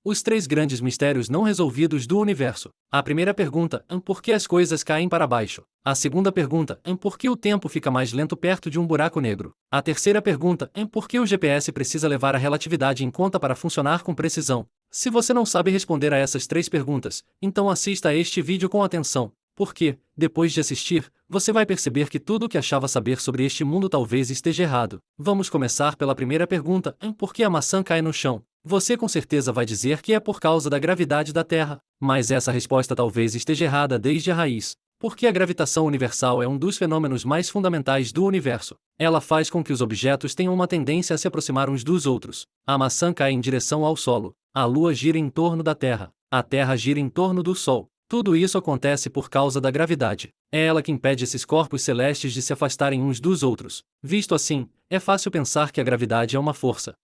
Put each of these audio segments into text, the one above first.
Os três grandes mistérios não resolvidos do universo. A primeira pergunta, por que as coisas caem para baixo? A segunda pergunta, por que o tempo fica mais lento perto de um buraco negro? A terceira pergunta, por que o GPS precisa levar a relatividade em conta para funcionar com precisão? Se você não sabe responder a essas três perguntas, então assista a este vídeo com atenção, porque, depois de assistir, você vai perceber que tudo o que achava saber sobre este mundo talvez esteja errado. Vamos começar pela primeira pergunta, por que a maçã cai no chão? Você com certeza vai dizer que é por causa da gravidade da Terra, mas essa resposta talvez esteja errada desde a raiz. Porque a gravitação universal é um dos fenômenos mais fundamentais do universo. Ela faz com que os objetos tenham uma tendência a se aproximar uns dos outros. A maçã cai em direção ao solo. A Lua gira em torno da Terra. A Terra gira em torno do Sol. Tudo isso acontece por causa da gravidade. É ela que impede esses corpos celestes de se afastarem uns dos outros. Visto assim, é fácil pensar que a gravidade é uma força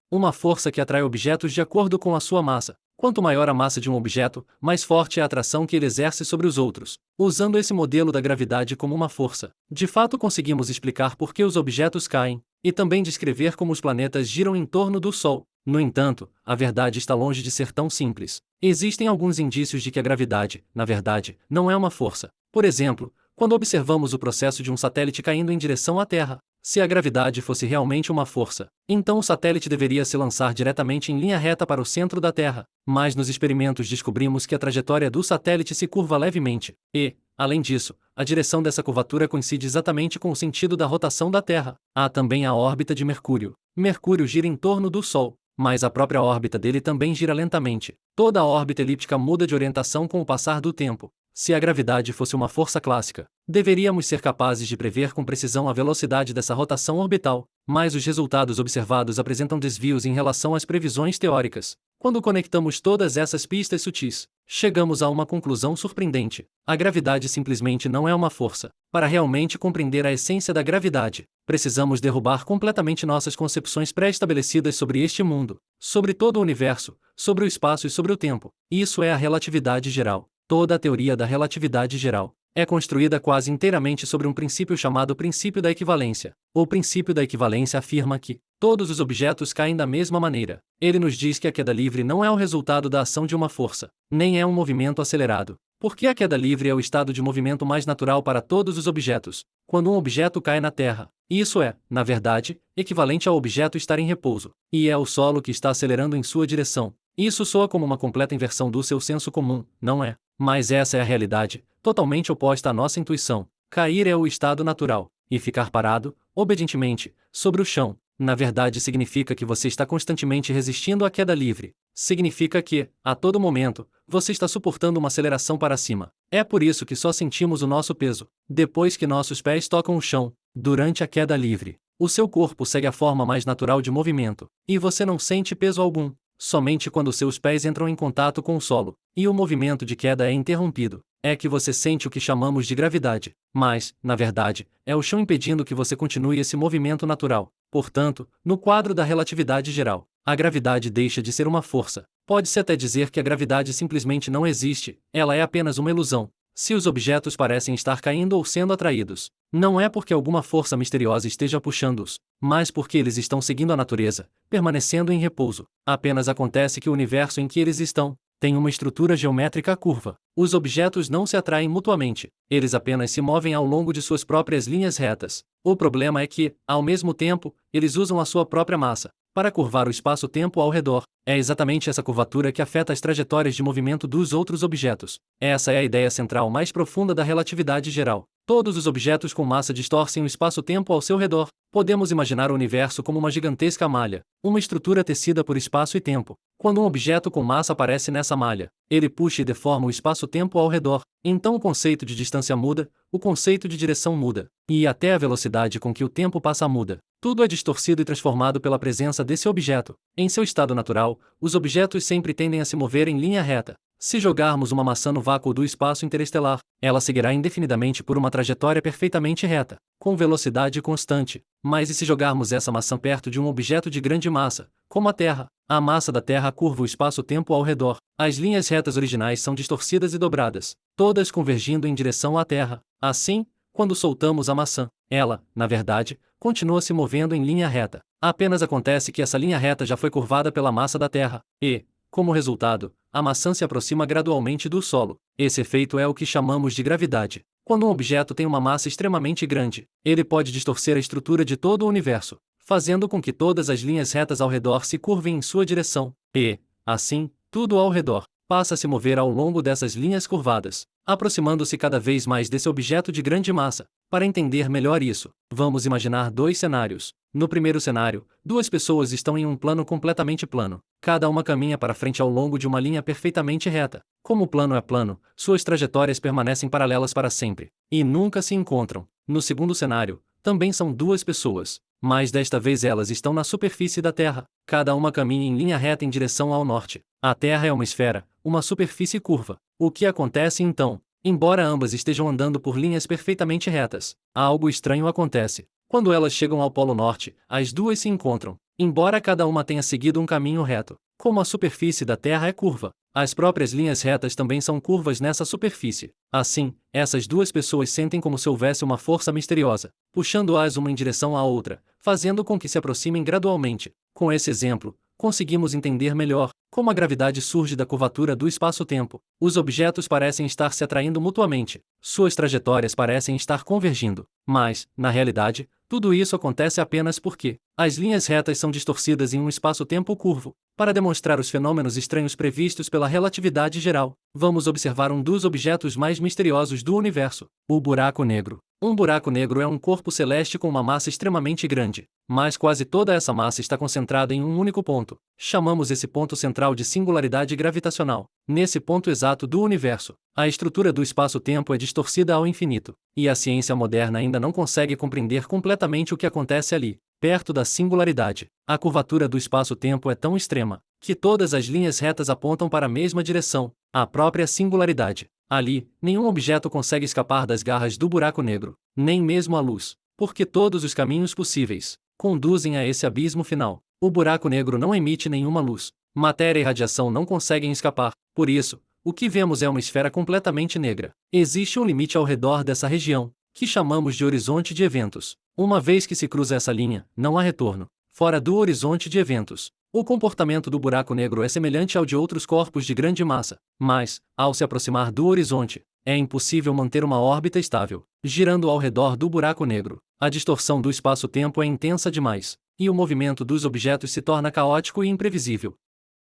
que atrai objetos de acordo com a sua massa. Quanto maior a massa de um objeto, mais forte é a atração que ele exerce sobre os outros. Usando esse modelo da gravidade como uma força, de fato conseguimos explicar por que os objetos caem, e também descrever como os planetas giram em torno do Sol. No entanto, a verdade está longe de ser tão simples. Existem alguns indícios de que a gravidade, na verdade, não é uma força. Por exemplo, quando observamos o processo de um satélite caindo em direção à Terra, se a gravidade fosse realmente uma força, então o satélite deveria se lançar diretamente em linha reta para o centro da Terra. Mas nos experimentos descobrimos que a trajetória do satélite se curva levemente, e, além disso, a direção dessa curvatura coincide exatamente com o sentido da rotação da Terra. Há também a órbita de Mercúrio. Mercúrio gira em torno do Sol, mas a própria órbita dele também gira lentamente. Toda a órbita elíptica muda de orientação com o passar do tempo. Se a gravidade fosse uma força clássica, deveríamos ser capazes de prever com precisão a velocidade dessa rotação orbital, mas os resultados observados apresentam desvios em relação às previsões teóricas. Quando conectamos todas essas pistas sutis, chegamos a uma conclusão surpreendente. A gravidade simplesmente não é uma força. Para realmente compreender a essência da gravidade, precisamos derrubar completamente nossas concepções pré-estabelecidas sobre este mundo, sobre todo o universo, sobre o espaço e sobre o tempo. Isso é a relatividade geral. Toda a teoria da relatividade geral é construída quase inteiramente sobre um princípio chamado princípio da equivalência. O princípio da equivalência afirma que todos os objetos caem da mesma maneira. Ele nos diz que a queda livre não é o resultado da ação de uma força, nem é um movimento acelerado. Porque a queda livre é o estado de movimento mais natural para todos os objetos. Quando um objeto cai na Terra, isso é, na verdade, equivalente ao objeto estar em repouso, e é o solo que está acelerando em sua direção. Isso soa como uma completa inversão do seu senso comum, não é? Mas essa é a realidade, totalmente oposta à nossa intuição. Cair é o estado natural, e ficar parado, obedientemente, sobre o chão, na verdade significa que você está constantemente resistindo à queda livre. Significa que, a todo momento, você está suportando uma aceleração para cima. É por isso que só sentimos o nosso peso, depois que nossos pés tocam o chão, durante a queda livre. O seu corpo segue a forma mais natural de movimento, e você não sente peso algum. Somente quando seus pés entram em contato com o solo, e o movimento de queda é interrompido, é que você sente o que chamamos de gravidade. Mas, na verdade, é o chão impedindo que você continue esse movimento natural. Portanto, no quadro da relatividade geral, a gravidade deixa de ser uma força. Pode-se até dizer que a gravidade simplesmente não existe, ela é apenas uma ilusão. Se os objetos parecem estar caindo ou sendo atraídos, não é porque alguma força misteriosa esteja puxando-os, mas porque eles estão seguindo a natureza, permanecendo em repouso. Apenas acontece que o universo em que eles estão tem uma estrutura geométrica curva. Os objetos não se atraem mutuamente, eles apenas se movem ao longo de suas próprias linhas retas. O problema é que, ao mesmo tempo, eles usam a sua própria massa para curvar o espaço-tempo ao redor. É exatamente essa curvatura que afeta as trajetórias de movimento dos outros objetos. Essa é a ideia central mais profunda da relatividade geral. Todos os objetos com massa distorcem o espaço-tempo ao seu redor. Podemos imaginar o universo como uma gigantesca malha, uma estrutura tecida por espaço e tempo. Quando um objeto com massa aparece nessa malha, ele puxa e deforma o espaço-tempo ao redor. Então o conceito de distância muda, o conceito de direção muda, e até a velocidade com que o tempo passa muda. Tudo é distorcido e transformado pela presença desse objeto. Em seu estado natural, os objetos sempre tendem a se mover em linha reta. Se jogarmos uma maçã no vácuo do espaço interestelar, ela seguirá indefinidamente por uma trajetória perfeitamente reta, com velocidade constante. Mas e se jogarmos essa maçã perto de um objeto de grande massa, como a Terra? A massa da Terra curva o espaço-tempo ao redor. As linhas retas originais são distorcidas e dobradas, todas convergindo em direção à Terra. Assim, quando soltamos a maçã, ela, na verdade, continua se movendo em linha reta. Apenas acontece que essa linha reta já foi curvada pela massa da Terra, e, Como resultado, a maçã se aproxima gradualmente do solo. Esse efeito é o que chamamos de gravidade. Quando um objeto tem uma massa extremamente grande, ele pode distorcer a estrutura de todo o universo, fazendo com que todas as linhas retas ao redor se curvem em sua direção, e, assim, tudo ao redor passa a se mover ao longo dessas linhas curvadas, aproximando-se cada vez mais desse objeto de grande massa. Para entender melhor isso, vamos imaginar dois cenários. No primeiro cenário, duas pessoas estão em um plano completamente plano. Cada uma caminha para frente ao longo de uma linha perfeitamente reta. Como o plano é plano, suas trajetórias permanecem paralelas para sempre, e nunca se encontram. No segundo cenário, também são duas pessoas, mas desta vez elas estão na superfície da Terra. Cada uma caminha em linha reta em direção ao norte. A Terra é uma esfera, uma superfície curva. O que acontece então? Embora ambas estejam andando por linhas perfeitamente retas, algo estranho acontece. Quando elas chegam ao Polo Norte, as duas se encontram, embora cada uma tenha seguido um caminho reto. Como a superfície da Terra é curva, as próprias linhas retas também são curvas nessa superfície. Assim, essas duas pessoas sentem como se houvesse uma força misteriosa, puxando-as uma em direção à outra, fazendo com que se aproximem gradualmente. Com esse exemplo, conseguimos entender melhor como a gravidade surge da curvatura do espaço-tempo. Os objetos parecem estar se atraindo mutuamente, suas trajetórias parecem estar convergindo, mas, na realidade, tudo isso acontece apenas porque as linhas retas são distorcidas em um espaço-tempo curvo. Para demonstrar os fenômenos estranhos previstos pela relatividade geral, vamos observar um dos objetos mais misteriosos do universo, o buraco negro. Um buraco negro é um corpo celeste com uma massa extremamente grande, mas quase toda essa massa está concentrada em um único ponto. Chamamos esse ponto central de singularidade gravitacional. Nesse ponto exato do universo, a estrutura do espaço-tempo é distorcida ao infinito, e a ciência moderna ainda não consegue compreender completamente o que acontece ali, perto da singularidade. A curvatura do espaço-tempo é tão extrema que todas as linhas retas apontam para a mesma direção, a própria singularidade. Ali, nenhum objeto consegue escapar das garras do buraco negro, nem mesmo a luz, porque todos os caminhos possíveis conduzem a esse abismo final. O buraco negro não emite nenhuma luz. Matéria e radiação não conseguem escapar. Por isso, o que vemos é uma esfera completamente negra. Existe um limite ao redor dessa região, que chamamos de horizonte de eventos. Uma vez que se cruza essa linha, não há retorno. Fora do horizonte de eventos, o comportamento do buraco negro é semelhante ao de outros corpos de grande massa, mas, ao se aproximar do horizonte, é impossível manter uma órbita estável, girando ao redor do buraco negro. A distorção do espaço-tempo é intensa demais, e o movimento dos objetos se torna caótico e imprevisível.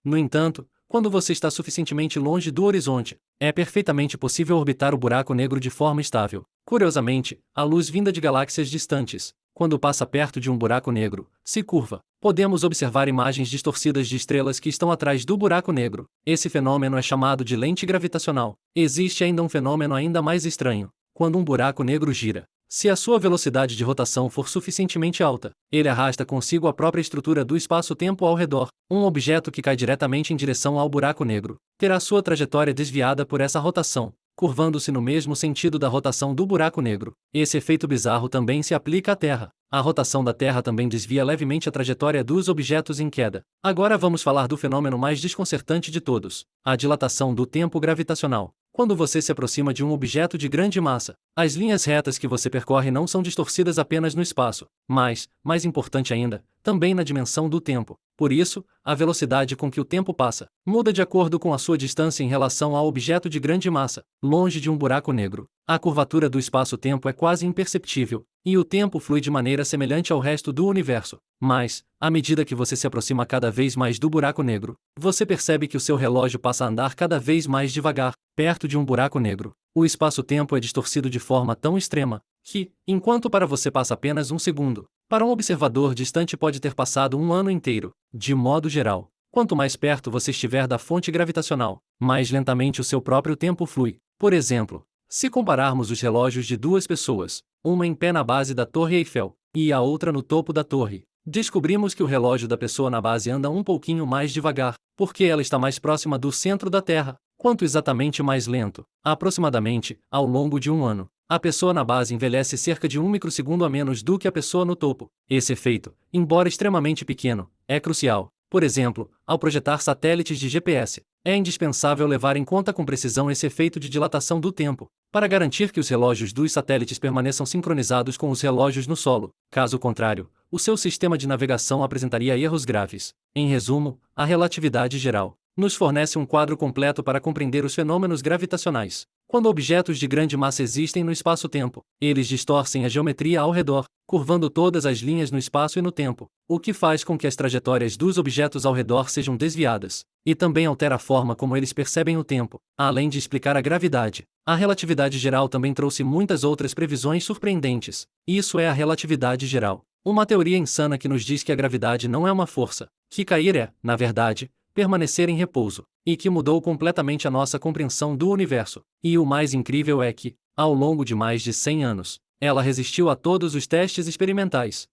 No entanto, quando você está suficientemente longe do horizonte, é perfeitamente possível orbitar o buraco negro de forma estável. Curiosamente, a luz vinda de galáxias distantes, quando passa perto de um buraco negro, se curva. Podemos observar imagens distorcidas de estrelas que estão atrás do buraco negro. Esse fenômeno é chamado de lente gravitacional. Existe ainda um fenômeno ainda mais estranho. Quando um buraco negro gira, se a sua velocidade de rotação for suficientemente alta, ele arrasta consigo a própria estrutura do espaço-tempo ao redor. Um objeto que cai diretamente em direção ao buraco negro terá sua trajetória desviada por essa rotação, curvando-se no mesmo sentido da rotação do buraco negro. Esse efeito bizarro também se aplica à Terra. A rotação da Terra também desvia levemente a trajetória dos objetos em queda. Agora vamos falar do fenômeno mais desconcertante de todos: a dilatação do tempo gravitacional. Quando você se aproxima de um objeto de grande massa, as linhas retas que você percorre não são distorcidas apenas no espaço, mas, mais importante ainda, também na dimensão do tempo. Por isso, a velocidade com que o tempo passa muda de acordo com a sua distância em relação ao objeto de grande massa, longe de um buraco negro. A curvatura do espaço-tempo é quase imperceptível, e o tempo flui de maneira semelhante ao resto do universo. Mas, à medida que você se aproxima cada vez mais do buraco negro, você percebe que o seu relógio passa a andar cada vez mais devagar, perto de um buraco negro. O espaço-tempo é distorcido de forma tão extrema que, enquanto para você passa apenas um segundo, para um observador distante pode ter passado um ano inteiro. De modo geral, quanto mais perto você estiver da fonte gravitacional, mais lentamente o seu próprio tempo flui. Por exemplo, se compararmos os relógios de duas pessoas, uma em pé na base da Torre Eiffel e a outra no topo da torre, descobrimos que o relógio da pessoa na base anda um pouquinho mais devagar, porque ela está mais próxima do centro da Terra. Quanto exatamente mais lento? Aproximadamente, ao longo de um ano, a pessoa na base envelhece cerca de 1 microsegundo a menos do que a pessoa no topo. Esse efeito, embora extremamente pequeno, é crucial. Por exemplo, ao projetar satélites de GPS, é indispensável levar em conta com precisão esse efeito de dilatação do tempo, para garantir que os relógios dos satélites permaneçam sincronizados com os relógios no solo. Caso contrário, o seu sistema de navegação apresentaria erros graves. Em resumo, a relatividade geral nos fornece um quadro completo para compreender os fenômenos gravitacionais. Quando objetos de grande massa existem no espaço-tempo, eles distorcem a geometria ao redor, curvando todas as linhas no espaço e no tempo, o que faz com que as trajetórias dos objetos ao redor sejam desviadas, e também altera a forma como eles percebem o tempo, além de explicar a gravidade. A relatividade geral também trouxe muitas outras previsões surpreendentes. Isso é a relatividade geral, uma teoria insana que nos diz que a gravidade não é uma força, que cair é, na verdade, permanecer em repouso, e que mudou completamente a nossa compreensão do universo. E o mais incrível é que, ao longo de mais de 100 anos, ela resistiu a todos os testes experimentais.